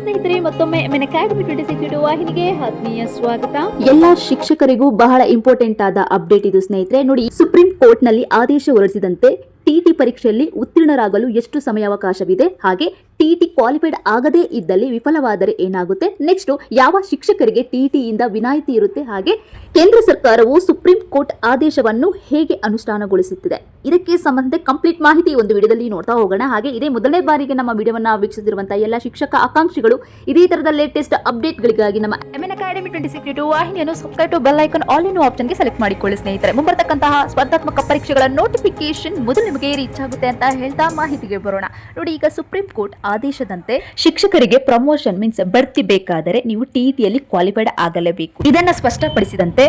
ಸ್ನೇಹಿತರೆ, ಮತ್ತೊಮ್ಮೆ MN Academy 26 ವಾಹಿನಿಗೆ ಆತ್ಮೀಯ ಸ್ವಾಗತ. ಎಲ್ಲ ಶಿಕ್ಷಕರಿಗೂ ಬಹಳ ಇಂಪಾರ್ಟೆಂಟ್ ಆದ ಅಪ್ಡೇಟ್ ಇದು ಸ್ನೇಹಿತರೆ. ನೋಡಿ, ಸುಪ್ರೀಂ ಕೋರ್ಟ್ ನಲ್ಲಿ ಆದೇಶ ಹೊರಡಿಸಿದಂತೆ ಟಿಟಿ ಪರೀಕ್ಷೆಯಲ್ಲಿ ಉತ್ತೀರ್ಣರಾಗಲು ಎಷ್ಟು ಸಮಯಾವಕಾಶವಿದೆ, ಹಾಗೆ ಟಿಟಿ ಕ್ವಾಲಿಫೈಡ್ ಆಗದೇ ಇದ್ದಲ್ಲಿ ವಿಫಲವಾದರೆ ಏನಾಗುತ್ತೆ, ನೆಕ್ಸ್ಟ್ ಯಾವ ಶಿಕ್ಷಕರಿಗೆ ಟಿಟಿಯಿಂದ ವಿನಾಯಿತಿ ಇರುತ್ತೆ, ಹಾಗೆ ಕೇಂದ್ರ ಸರ್ಕಾರವು ಸುಪ್ರೀಂ ಕೋರ್ಟ್ ಆದೇಶವನ್ನು ಹೇಗೆ ಅನುಷ್ಠಾನಗೊಳಿಸುತ್ತಿದೆ, ಇದಕ್ಕೆ ಸಂಬಂಧಿಸಿದ ಕಂಪ್ಲೀಟ್ ಮಾಹಿತಿ ಒಂದು ವಿಡಿಯೋದಲ್ಲಿ ನೋಡ್ತಾ ಹೋಗೋಣ. ಹಾಗೆ ಇದೇ ಮೊದಲನೇ ಬಾರಿಗೆ ನಮ್ಮ ವಿಡಿಯೋವನ್ನು ವೀಕ್ಷಿಸುತ್ತಿರುವಂತಹ ಎಲ್ಲ ಶಿಕ್ಷಕ ಆಕಾಂಕ್ಷಿಗಳು ಇದೇ ತರದ ಲೇಟೆಸ್ಟ್ ಅಪ್ಡೇಟ್ಗಳಿಗಾಗಿ ನಮ್ಮ MN Academy 26 ವಾಹಿನಿಯನ್ನು subscribe bell icon all in ಆಪ್ಷನ್ಗೆ ಸೆಲೆಕ್ಟ್ ಮಾಡಿಕೊಳ್ಳಿ ಸ್ನೇಹಿತರೆ. ಮುಂಬರ್ತಕ್ಕಂತಹ ಸ್ಪರ್ಧಾತ್ಮಕ ಪರೀಕ್ಷೆಗಳ ನೋಟಿಫಿಕೇಶನ್ ಮೊದಲು ನಿಮಗೆ ರೀಚ್ ಆಗುತ್ತೆ ಅಂತ ಹೇಳ್ತಾ ಮಾಹಿತಿಗೆ ಬರೋಣ. ನೋಡಿ, ಈಗ ಸುಪ್ರೀಂ ಕೋರ್ಟ್ ಆದೇಶದಂತೆ ಶಿಕ್ಷಕರಿಗೆ ಪ್ರಮೋಷನ್ ಮೀನ್ಸ್ ಬಡ್ತಿ ಬೇಕಾದರೆ ನೀವು ಟಿಟಿಯಲ್ಲಿ ಕ್ವಾಲಿಫೈಡ್ ಆಗಲೇಬೇಕು. ಇದನ್ನ ಸ್ಪಷ್ಟಪಡಿಸಿದಂತೆ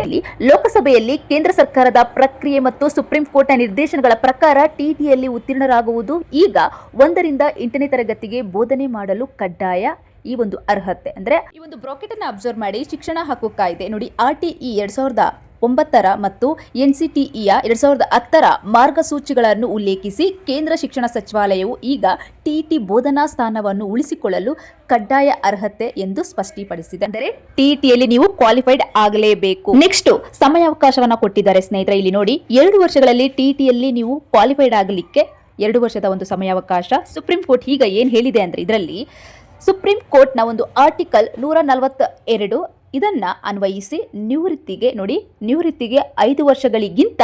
ಲೋಕಸಭೆಯಲ್ಲಿ ಕೇಂದ್ರ ಸರ್ಕಾರದ ಪ್ರಕ್ರಿಯೆ ಮತ್ತು ಸುಪ್ರೀಂ ಕೋರ್ಟ್ ನಿರ್ದೇಶನಗಳ ಪ್ರಕಾರ ಟಿಟಿಯಲ್ಲಿ ಉತ್ತೀರ್ಣರಾಗುವುದು ಈಗ 1 ರಿಂದ 8ನೇ ತರಗತಿಗೆ ಬೋಧನೆ ಮಾಡಲು ಕಡ್ಡಾಯ. ಈ ಒಂದು ಅರ್ಹತೆ ಅಂದ್ರೆ ಈ ಒಂದು ಬ್ರಾಕೆಟ್ ಅನ್ನು ಅಬ್ಸರ್ವ್ ಮಾಡಿ. ಶಿಕ್ಷಣ ಹಕ್ಕು ಕಾಯ್ದೆ ನೋಡಿ, RTE 2009 ಮತ್ತು NCTE 2010 ಮಾರ್ಗಸೂಚಿಗಳನ್ನು ಉಲ್ಲೇಖಿಸಿ ಕೇಂದ್ರ ಶಿಕ್ಷಣ ಸಚಿವಾಲಯವು ಈಗ ಟಿಟಿ ಬೋಧನಾ ಸ್ಥಾನವನ್ನು ಉಳಿಸಿಕೊಳ್ಳಲು ಕಡ್ಡಾಯ ಅರ್ಹತೆ ಎಂದು ಸ್ಪಷ್ಟಪಡಿಸಿದೆ. ಅಂದರೆ ಟಿಟಿಯಲ್ಲಿ ನೀವು ಕ್ವಾಲಿಫೈಡ್ ಆಗಲೇಬೇಕು. ನೆಕ್ಸ್ಟ್ ಸಮಯಾವಕಾಶವನ್ನ ಕೊಟ್ಟಿದ್ದಾರೆ ಸ್ನೇಹಿತರೆ. ಇಲ್ಲಿ ನೋಡಿ, 2 ವರ್ಷಗಳಲ್ಲಿ ಟಿಟಿಯಲ್ಲಿ ನೀವು ಕ್ವಾಲಿಫೈಡ್ ಆಗಲಿಕ್ಕೆ 2 ವರ್ಷದ ಒಂದು ಸಮಯಾವಕಾಶ. ಸುಪ್ರೀಂ ಕೋರ್ಟ್ ಈಗ ಏನ್ ಹೇಳಿದೆ ಅಂದ್ರೆ, ಇದರಲ್ಲಿ ಸುಪ್ರೀಂ ಕೋರ್ಟ್ನ ಒಂದು ಆರ್ಟಿಕಲ್ 142 ಇದನ್ನ ಅನ್ವಯಿಸಿ ನಿವೃತ್ತಿಗೆ 5 ವರ್ಷಗಳಿಗಿಂತ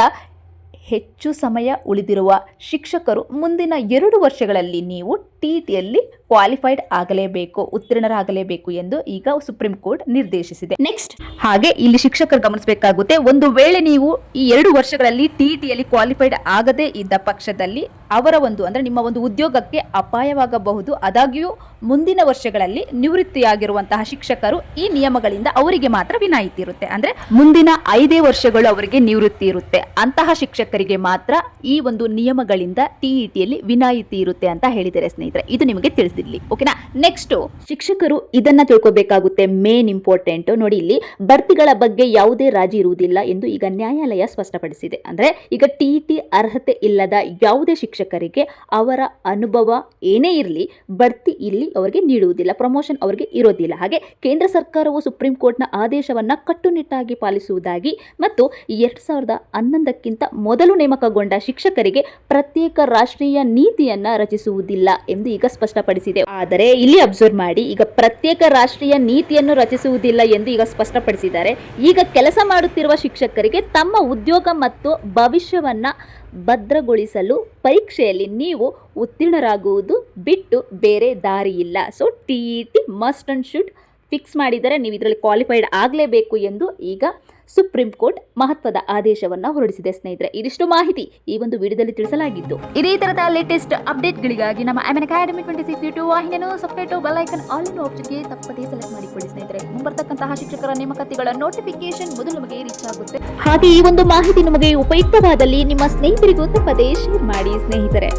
ಹೆಚ್ಚು ಸಮಯ ಉಳಿದಿರುವ ಶಿಕ್ಷಕರು ಮುಂದಿನ 2 ವರ್ಷಗಳಲ್ಲಿ ನೀವು ಟಿಟಿಯಲ್ಲಿ ಕ್ವಾಲಿಫೈಡ್ ಆಗಲೇಬೇಕು, ಉತ್ತೀರ್ಣರಾಗಲೇಬೇಕು ಎಂದು ಈಗ ಸುಪ್ರೀಂ ಕೋರ್ಟ್ ನಿರ್ದೇಶಿಸಿದೆ. ನೆಕ್ಸ್ಟ್ ಹಾಗೆ ಇಲ್ಲಿ ಶಿಕ್ಷಕರು ಗಮನಿಸಬೇಕಾಗುತ್ತೆ, ಒಂದು ವೇಳೆ ನೀವು ಈ 2 ವರ್ಷಗಳಲ್ಲಿ ಟಿಟಿಯಲ್ಲಿ ಕ್ವಾಲಿಫೈಡ್ ಆಗದೇ ಇದ್ದ ಪಕ್ಷದಲ್ಲಿ ಅವರ ಅಂದ್ರೆ ನಿಮ್ಮ ಒಂದು ಉದ್ಯೋಗಕ್ಕೆ ಅಪಾಯವಾಗಬಹುದು. ಆದಾಗ್ಯೂ ಮುಂದಿನ ವರ್ಷಗಳಲ್ಲಿ ನಿವೃತ್ತಿಯಾಗಿರುವಂತಹ ಶಿಕ್ಷಕರು ಈ ನಿಯಮಗಳಿಂದ ಅವರಿಗೆ ಮಾತ್ರ ವಿನಾಯಿತಿ ಇರುತ್ತೆ. ಅಂದ್ರೆ ಮುಂದಿನ 5 ವರ್ಷಗಳು ಅವರಿಗೆ ನಿವೃತ್ತಿ ಇರುತ್ತೆ. ಅಂತಹ ಶಿಕ್ಷಕರಿಗೆ ಮಾತ್ರ ಈ ಒಂದು ನಿಯಮಗಳಿಂದ ಟಿಇಟಿಯಲ್ಲಿ ವಿನಾಯಿತಿ ಇರುತ್ತೆ ಅಂತ ಹೇಳಿದ್ದಾರೆ ಸ್ನೇಹಿತರೆ. ಇದು ನಿಮಗೆ ತಿಳಿಸಿರ್ಲಿ, ಓಕೆನಾ. ನೆಕ್ಸ್ಟ್ ಶಿಕ್ಷಕರು ಇದನ್ನ ತಿಳ್ಕೋಬೇಕಾಗುತ್ತೆ, ಮೇನ್ ಇಂಪಾರ್ಟೆಂಟ್ ನೋಡಿ. ಇಲ್ಲಿ ಭರ್ತಿಗಳ ಬಗ್ಗೆ ಯಾವುದೇ ರಾಜಿ ಇರುವುದಿಲ್ಲ ಎಂದು ಈಗ ನ್ಯಾಯಾಲಯ ಸ್ಪಷ್ಟಪಡಿಸಿದೆ. ಅಂದ್ರೆ ಈಗ ಟಿಇಟಿ ಅರ್ಹತೆ ಇಲ್ಲದ ಯಾವುದೇ ಶಿಕ್ಷಕರಿಗೆ ಅವರ ಅನುಭವ ಏನೇ ಇರಲಿ ಬಡ್ತಿ ಇಲ್ಲಿ ಅವರಿಗೆ ನೀಡುವುದಿಲ್ಲ, ಪ್ರಮೋಷನ್ ಅವರಿಗೆ ಇರೋದಿಲ್ಲ. ಹಾಗೆ ಕೇಂದ್ರ ಸರ್ಕಾರವು ಸುಪ್ರೀಂ ಕೋರ್ಟ್ನ ಆದೇಶವನ್ನ ಕಟ್ಟುನಿಟ್ಟಾಗಿ ಪಾಲಿಸುವುದಾಗಿ ಮತ್ತು 2011ಕ್ಕಿಂತ ಮೊದಲು ನೇಮಕಗೊಂಡ ಶಿಕ್ಷಕರಿಗೆ ಪ್ರತ್ಯೇಕ ರಾಷ್ಟ್ರೀಯ ನೀತಿಯನ್ನ ರಚಿಸುವುದಿಲ್ಲ ಎಂದು ಈಗ ಸ್ಪಷ್ಟಪಡಿಸಿದೆ. ಆದರೆ ಇಲ್ಲಿ ಅಬ್ಸರ್ವ್ ಮಾಡಿ, ಈಗ ಪ್ರತ್ಯೇಕ ರಾಷ್ಟ್ರೀಯ ನೀತಿಯನ್ನು ರಚಿಸುವುದಿಲ್ಲ ಎಂದು ಈಗ ಸ್ಪಷ್ಟಪಡಿಸಿದ್ದಾರೆ. ಈಗ ಕೆಲಸ ಮಾಡುತ್ತಿರುವ ಶಿಕ್ಷಕರಿಗೆ ತಮ್ಮ ಉದ್ಯೋಗ ಮತ್ತು ಭವಿಷ್ಯವನ್ನ ಭದ್ರಗೊಳಿಸಲು ಪರೀಕ್ಷೆಯಲ್ಲಿ ನೀವು ಉತ್ತೀರ್ಣರಾಗುವುದು ಬಿಟ್ಟು ಬೇರೆ ದಾರಿ ಇಲ್ಲ. So TET must and should fix ಮಾಡಿದರೆ ನೀವು ಇದರಲ್ಲಿ ಕ್ವಾಲಿಫೈಡ್ ಆಗಲೇಬೇಕು ಎಂದು ಈಗ ಸುಪ್ರೀಂ ಕೋರ್ಟ್ ಮಹತ್ವದ ಆದೇಶವನ್ನ ಹೊರಡಿಸಿದೆ ಸ್ನೇಹಿತರೆ. ಇದಿಷ್ಟು ಮಾಹಿತಿ ಈ ಒಂದು ವಿಡಿಯೋದಲ್ಲಿ ತಿಳಿಸಲಾಗಿದ್ದು. ಇದೇ ತರದ ಲೇಟೆಸ್ಟ್ ಅಪ್ಡೇಟ್ಗಳಿಗಾಗಿ ನಮ್ಮ MN Academy 26 ವಾಹಿನಿಯನ್ನು subscribe bell icon all in ಆಪ್ಷನ್ಗೆ ತಪ್ಪದೇ ಸೆಲೆಕ್ಟ್ ಮಾಡಿಕೊಳ್ಳಿ ಸ್ನೇಹಿತರೆ. ಮುಂಬರ್ತಕ್ಕಂತಹ ಶಿಕ್ಷಕರ ನೇಮಕಾತಿಗಳ ನೋಟಿಫಿಕೇಶನ್ ಮೊದಲು ನಿಮಗೆ ರೀಚ್ ಆಗುತ್ತೆ. ಹಾಗೆ ಈ ಒಂದು ಮಾಹಿತಿ ನಿಮಗೆ ಉಪಯುಕ್ತವಾದಲ್ಲಿ ನಿಮ್ಮ ಸ್ನೇಹಿತರಿಗೂ ತಪ್ಪದೇ ಶೇರ್ ಮಾಡಿ ಸ್ನೇಹಿತರೆ.